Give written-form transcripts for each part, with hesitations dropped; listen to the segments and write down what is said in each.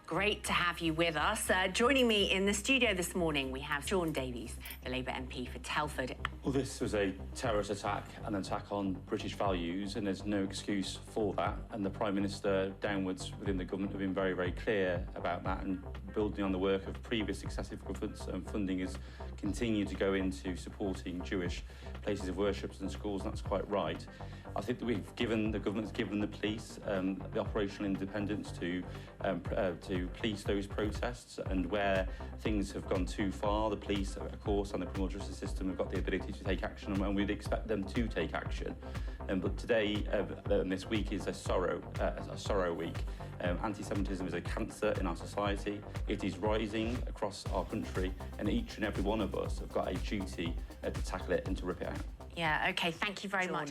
Great to have you with us. Joining me in the studio this morning, we have Shaun, the Labour MP for Telford. Well, this was a terrorist attack, an attack on British values, and there's no excuse for that. And the Prime Minister downwards within the government have been very, very clear about that, and building on the work of previous successive governments, and funding has continued to go into supporting Jewish places of worship and schools, and that's quite right. I think that the government's given the police the operational independence to police those protests, and where things have gone too far, the police, of course, and the criminal justice system have got the ability to take action, and we'd expect them to take action. But today, this week, is a sorrow week. Anti-Semitism is a cancer in our society. It is rising across our country, and each and every one of us have got a duty to tackle it and to rip it out. Yeah, OK, thank you very much.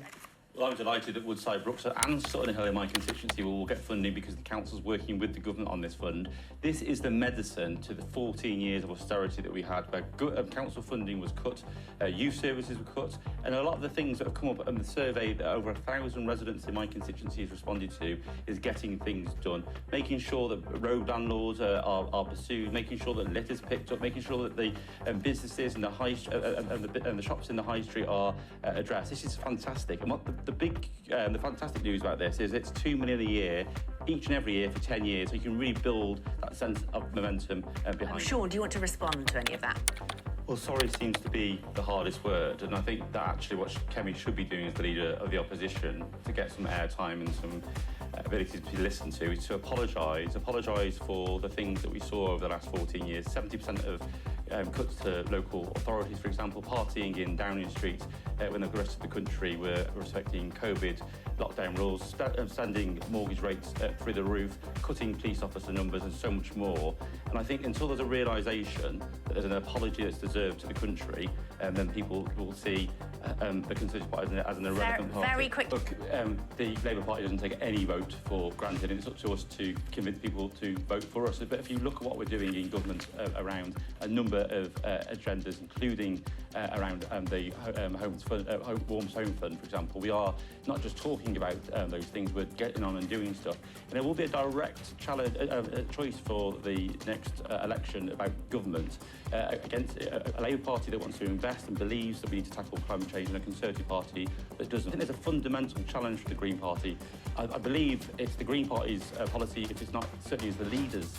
Well, I'm delighted that Woodside Brooks and Sutton Hill in my constituency will get funding because the council's working with the government on this fund. This is the medicine to the 14 years of austerity that we had, where council funding was cut, youth services were cut, and a lot of the things that have come up in the survey that over 1,000 residents in my constituency has responded to is getting things done, making sure that road landlords are pursued, making sure that litter's picked up, making sure that the businesses and the shops in the high street are addressed. This is fantastic. And what the fantastic news about this is it's $2 million a year, each and every year for 10 years, so you can really build that sense of momentum behind. Shaun, do you want to respond to any of that? Well, sorry seems to be the hardest word, and I think that actually what Kemi should be doing as the leader of the opposition to get some airtime and some ability to be listened to is to apologise for the things that we saw over the last 14 years. 70% of cuts to local authorities, for example, partying in Downing Street when the rest of the country were respecting COVID lockdown rules, sending mortgage rates through the roof, cutting police officer numbers and so much more. And I think until there's a realisation that there's an apology that's deserved to the country, then people will see the Conservative Party as an irrelevant party. Very quick. Look, the Labour Party doesn't take any vote for granted, and it's up to us to convince people to vote for us. But if you look at what we're doing in government around a number of agendas, including around the Warms Home Fund, for example, we are not just talking about those things, we're getting on and doing stuff. And there will be a direct choice for the next election about government against a Labour Party that wants to invest and believes that we need to tackle climate change, and a Conservative Party that doesn't. I think there's a fundamental challenge for the Green Party. I believe it's the Green Party's policy, if it's not certainly is the leader's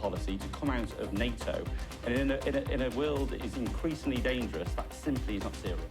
policy, to come out of NATO. And in a world that is increasingly dangerous, that simply is not serious.